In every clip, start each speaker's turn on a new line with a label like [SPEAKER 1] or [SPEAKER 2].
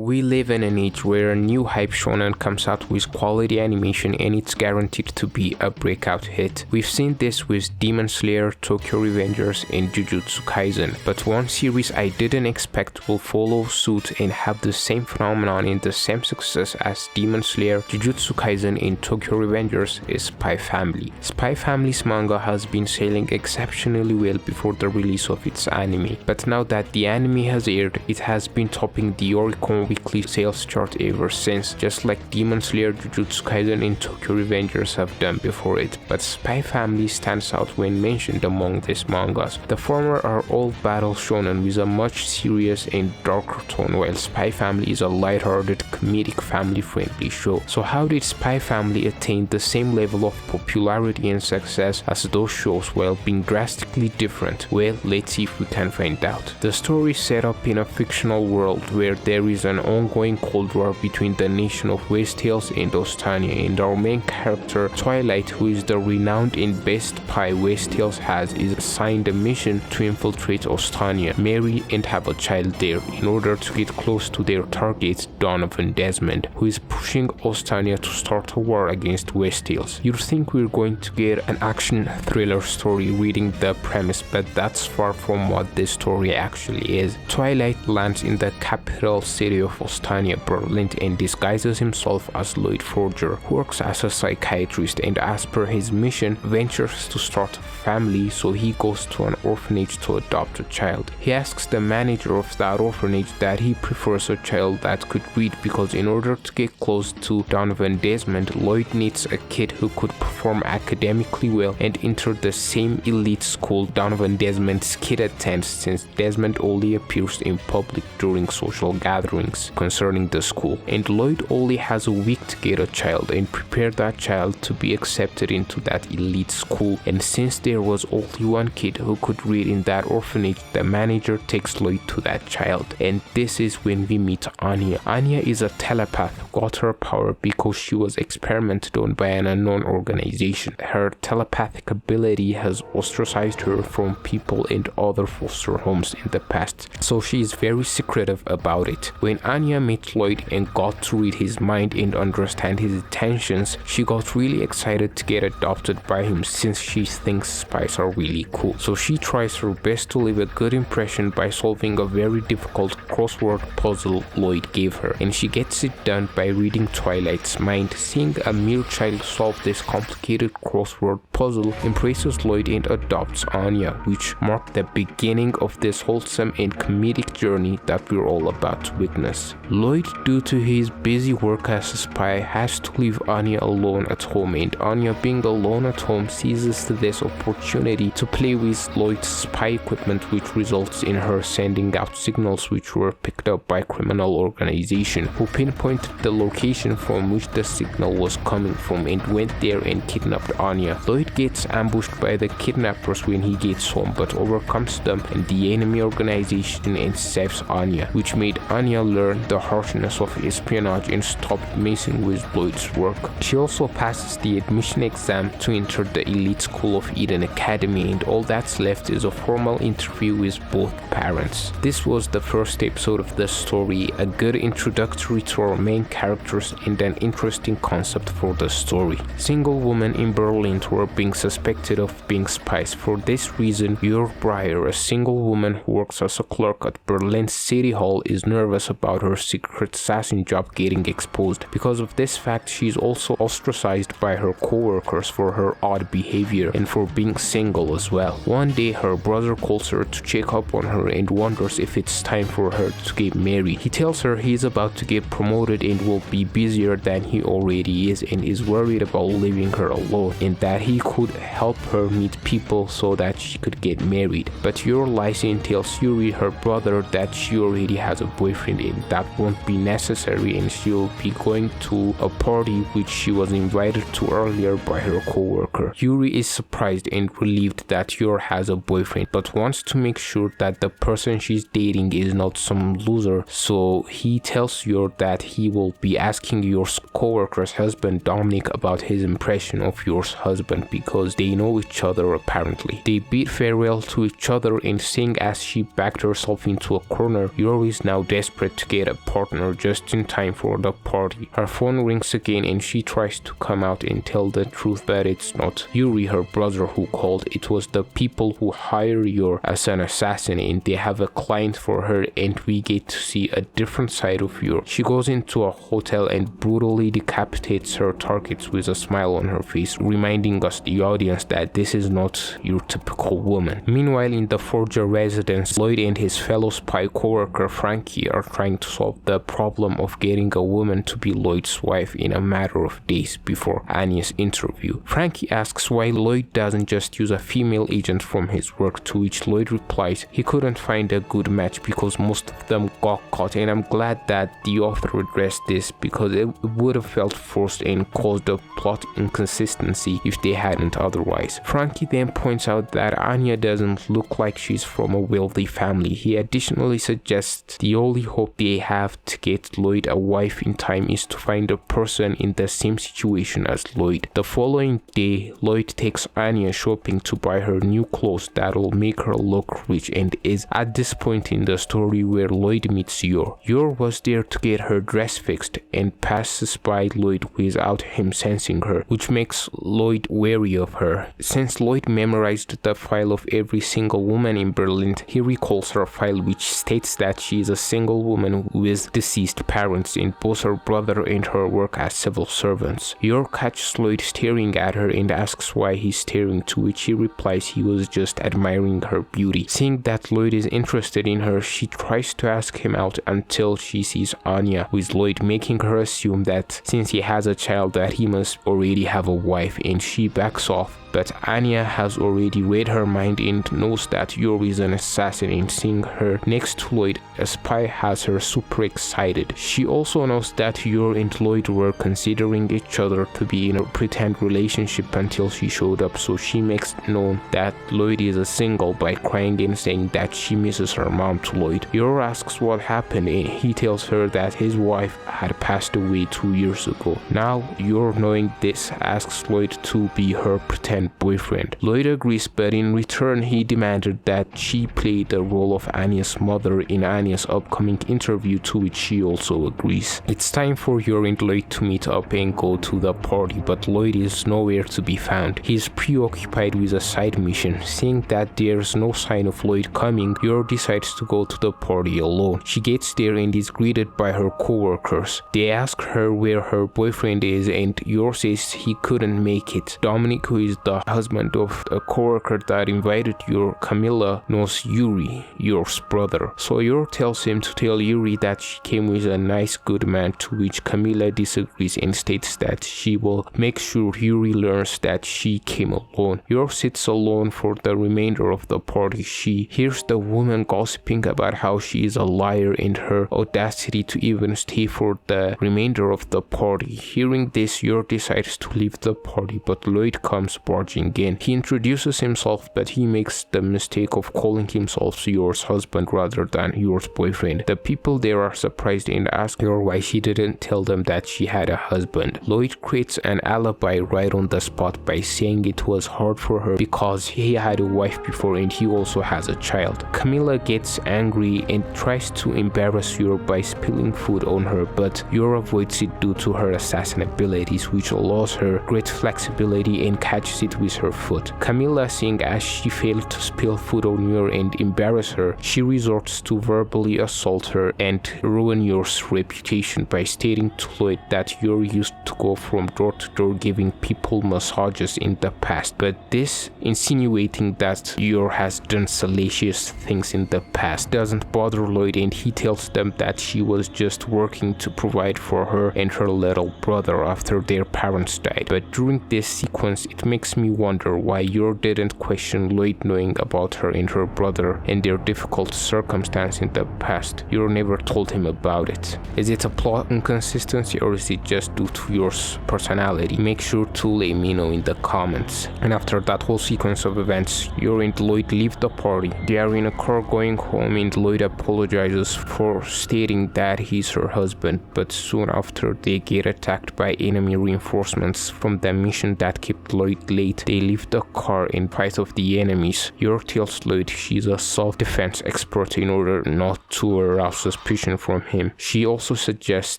[SPEAKER 1] We live in an age where a new hype shonen comes out with quality animation and it's guaranteed to be a breakout hit. We've seen this with Demon Slayer, Tokyo Revengers, and Jujutsu Kaisen, but one series I didn't expect will follow suit and have the same phenomenon and the same success as Demon Slayer, Jujutsu Kaisen, and Tokyo Revengers is Spy Family. Spy Family's manga has been selling exceptionally well before the release of its anime, but now that the anime has aired, it has been topping the Oricon weekly sales chart ever since, just like Demon Slayer, Jujutsu Kaisen, and Tokyo Revengers have done before it. But Spy Family stands out when mentioned among these mangas. The former are all battle shonen with a much serious and darker tone, while Spy Family is a lighthearted, comedic, family-friendly show. So how did Spy Family attain the same level of popularity and success as those shows while being drastically different? Well, let's see if we can find out. The story is set up in a fictional world where there is an ongoing cold war between the nation of Westeros and Ostania, and our main character Twilight, who is the renowned and best spy Westeros has, is assigned a mission to infiltrate Ostania, marry and have a child there in order to get close to their target Donovan Desmond, who is pushing Ostania to start a war against Westeros. You'd think we're going to get an action thriller story reading the premise, but that's far from what this story actually is. Twilight lands in the capital city of Ostania, Berlin, and disguises himself as Lloyd Forger, who works as a psychiatrist, and as per his mission, ventures to start a family, so he goes to an orphanage to adopt a child. He asks the manager of that orphanage that he prefers a child that could read because in order to get close to Donovan Desmond, Lloyd needs a kid who could perform academically well and enter the same elite school Donovan Desmond's kid attends, since Desmond only appears in public during social gatherings concerning the school, and Lloyd only has a week to get a child and prepare that child to be accepted into that elite school. And since there was only one kid who could read in that orphanage, the manager takes Lloyd to that child, and this is when we meet Anya. Anya is a telepath who got her power because she was experimented on by an unknown organization. Her telepathic ability has ostracized her from people and other foster homes in the past, so she is very secretive about it. When Anya met Lloyd and got to read his mind and understand his intentions, she got really excited to get adopted by him since she thinks spies are really cool. So she tries her best to leave a good impression by solving a very difficult crossword puzzle Lloyd gave her, and she gets it done by reading Twilight's mind. Seeing a mere child solve this complicated crossword puzzle impresses Lloyd and adopts Anya, which marked the beginning of this wholesome and comedic journey that we're all about to witness. Lloyd, due to his busy work as a spy, has to leave Anya alone at home, and Anya, being alone at home, seizes this opportunity to play with Lloyd's spy equipment, which results in her sending out signals which were picked up by criminal organization, who pinpointed the location from which the signal was coming from and went there and kidnapped Anya. Lloyd gets ambushed by the kidnappers when he gets home, but overcomes them and the enemy organization and saves Anya, which made Anya learn the harshness of espionage and stopped messing with Lloyd's work. She also passes the admission exam to enter the elite school of Eden Academy, and all that's left is a formal interview with both parents. This was the first episode of the story, a good introductory to our main characters and an interesting concept for the story. Single women in Berlin were being suspected of being spies. For this reason, Jörg Breyer, a single woman who works as a clerk at Berlin City Hall, is nervous about her secret assassin job getting exposed. Because of this fact, she is also ostracized by her co-workers for her odd behavior and for being single as well. One day, her brother calls her to check up on her and wonders if it's time for her to get married. He tells her he is about to get promoted and will be busier than he already is, and is worried about leaving her alone, and that he could help her meet people so that she could get married. But Jörg lies and tells Yuri, her brother, that she already has a boyfriend and that won't be necessary, and she'll be going to a party which she was invited to earlier by her co-worker. Yuri is surprised and relieved that Jörg has a boyfriend, but wants to make sure that the person she's dating is not some loser, so he tells Jörg that he will be asking Jörg's co-worker's husband Dominic about his impression of Jörg's husband because they know each other apparently. They bid farewell to each other, and seeing as she backed herself into a corner, Jörg is now desperate to get a partner just in time for the party. Her phone rings again and she tries to come out and tell the truth, but it's not Yuri, her brother, who called. It was the people who hire you as an assassin, and they have a client for her, and we get to see a different side of you. She goes into a hotel and brutally decapitates her targets with a smile on her face, reminding us, the audience, that this is not your typical woman. Meanwhile, in the Forger residence, Lloyd and his fellow spy co-worker Frankie are trying to solve the problem of getting a woman to be Lloyd's wife in a matter of days before Anya's interview. Frankie asks why Lloyd doesn't just use a female agent from his work, to which Lloyd replies he couldn't find a good match because most of them got caught, and I'm glad that the author addressed this because it would have felt forced and caused a plot inconsistency if they hadn't otherwise. Frankie then points out that Anya doesn't look like she's from a wealthy family. He additionally suggests the only hope they have to get Lloyd a wife in time is to find a person in the same situation as Lloyd. The following day, Lloyd takes Anya shopping to buy her new clothes that'll make her look rich, and is at this point in the story where Lloyd meets Yor. Yor was there to get her dress fixed and passes by Lloyd without him sensing her, which makes Lloyd wary of her. Since Lloyd memorized the file of every single woman in Berlin, he recalls her file, which states that she is a single woman with deceased parents, and both her brother and her work as civil servants. Yor catches Lloyd staring at her and asks why he's staring, to which he replies he was just admiring her beauty. Seeing that Lloyd is interested in her, she tries to ask him out until she sees Anya with Lloyd, making her assume that since he has a child that he must already have a wife, and she backs off. But Anya has already read her mind and knows that Yor is an assassin, and seeing her next to Lloyd, a spy, has her super excited. She also knows that Yor and Lloyd were considering each other to be in a pretend relationship until she showed up, so she makes known that Lloyd is a single by crying and saying that she misses her mom to Lloyd. Yor asks what happened, and he tells her that his wife had passed away 2 years ago. Now Yor, knowing this, asks Lloyd to be her pretend boyfriend. Lloyd agrees, but in return he demanded that she play the role of Anya's mother in Anya's upcoming interview, to which she also agrees. It's time for Yor and Lloyd to meet up and go to the party, but Lloyd is nowhere to be found. He's preoccupied with a side mission. Seeing that there's no sign of Lloyd coming, Yor decides to go to the party alone. She gets there and is greeted by her co-workers. They ask her where her boyfriend is, and Yor says he couldn't make it. Dominic, who is the husband of a co-worker that invited Yor, Camilla, knows Yuri, Yor's brother. So Yor tells him to tell Yuri that she came with a nice good man, to which Camilla disagrees and states that she will make sure Yuri learns that she came alone. Yor sits alone for the remainder of the party. She hears the woman gossiping about how she is a liar and her audacity to even stay for the remainder of the party. Hearing this, Yor decides to leave the party, but Lloyd comes barging in. He introduces himself, but he makes the mistake of calling himself Yor's husband rather than Yor's boyfriend. The people there are surprised and ask Yor why she didn't tell them that she had a husband. Lloyd creates an alibi right on the spot by saying it was hard for her because he had a wife before and he also has a child. Camilla gets angry and tries to embarrass Yor by spilling food on her, but Yor avoids it due to her assassin abilities, which allows her great flexibility and catches it with her foot. Camilla, seeing as she failed to spill food on Yor and embarrass her, she resorts to verbally assault her and ruin Yor's reputation by stating to Lloyd that Yor used to go from door to door giving people massages in the past, but this insinuating that Yor has done salacious things in the past doesn't bother Lloyd, and he tells them that she was just working to provide for her and her little brother after their parents died. But during this sequence, it makes me wonder why Yor didn't question Lloyd knowing about her and her brother and their difficult circumstance in the past. Yor never told him about it. Is it a plot inconsistency or is it just due to Yor's personality? Make sure to let me know in the comments. And after that whole sequence of events, Yor and Lloyd leave the party. They are in a car going home and Lloyd apologizes for stating that he's her husband, but soon after they get attacked by enemy reinforcements from the mission that kept Lloyd late late, they leave the car in spite of the enemies. York tells Lloyd she's a self-defense expert in order not to arouse suspicion from him. She also suggests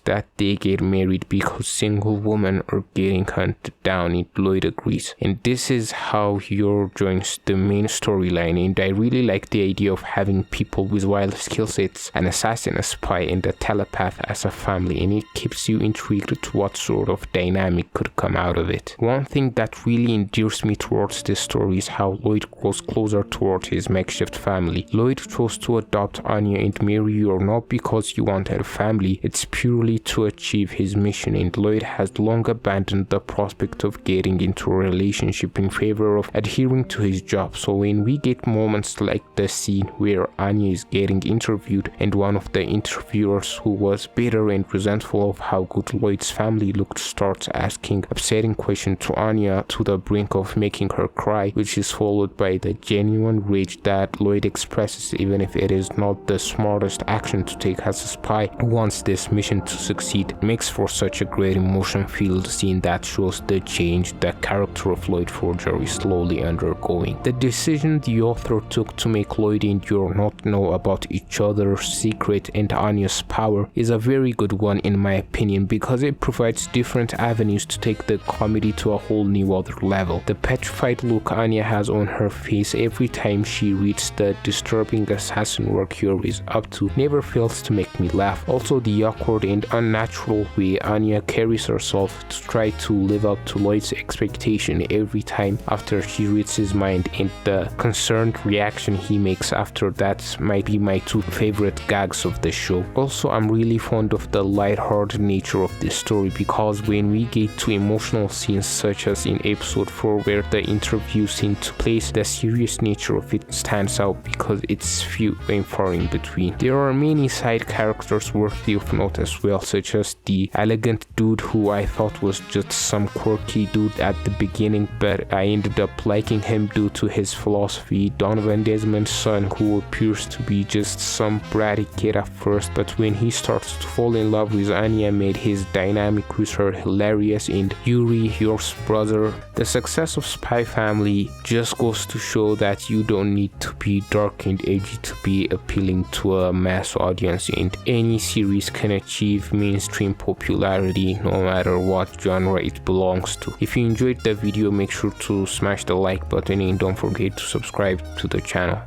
[SPEAKER 1] that they get married because single women are getting hunted down, and Lloyd agrees. And this is how York joins the main storyline, and I really like the idea of having people with wild skill sets, an assassin, a spy, and a telepath as a family, and it keeps you intrigued to what sort of dynamic could come out of it. One thing that really endears me towards this story is how Lloyd grows closer towards his makeshift family. Lloyd chose to adopt Anya and marry her not because he wanted a family, it's purely to achieve his mission, and Lloyd has long abandoned the prospect of getting into a relationship in favor of adhering to his job. So when we get moments like the scene where Anya is getting interviewed and one of the interviewers, who was bitter and resentful of how good Lloyd's family looked, starts asking upsetting questions to Anya to the brink of making her cry, which is followed by the genuine rage that Lloyd expresses, even if it is not the smartest action to take as a spy who wants this mission to succeed, makes for such a great emotion-filled scene that shows the change the character of Lloyd Forger is slowly undergoing. The decision the author took to make Lloyd and Yor not know about each other's secret and Anya's power is a very good one in my opinion, because it provides different avenues to take the comedy to a whole new other level. The petrified look Anya has on her face every time she reads the disturbing assassin work Yor is up to never fails to make me laugh. Also, the awkward and unnatural way Anya carries herself to try to live up to Lloyd's expectation every time after she reads his mind, and the concerned reaction he makes after that might be my two favorite gags of the show. Also, I'm really fond of the lighthearted nature of this story, because when we get to emotional scenes such as in episode 4 where the interview scene took place, the serious nature of it stands out because it's few and far in between. There are many side characters worthy of note as well, such as the elegant dude who I thought was just some quirky dude at the beginning, but I ended up liking him due to his philosophy. Donovan Desmond's son, who appears to be just some bratty kid at first, but when he starts to fall in love with Anya, made his dynamic with her hilarious, and Yuri, York's brother. The success of Spy Family just goes to show that you don't need to be dark and edgy to be appealing to a mass audience, and any series can achieve mainstream popularity no matter what genre it belongs to. If you enjoyed the video, make sure to smash the like button and don't forget to subscribe to the channel.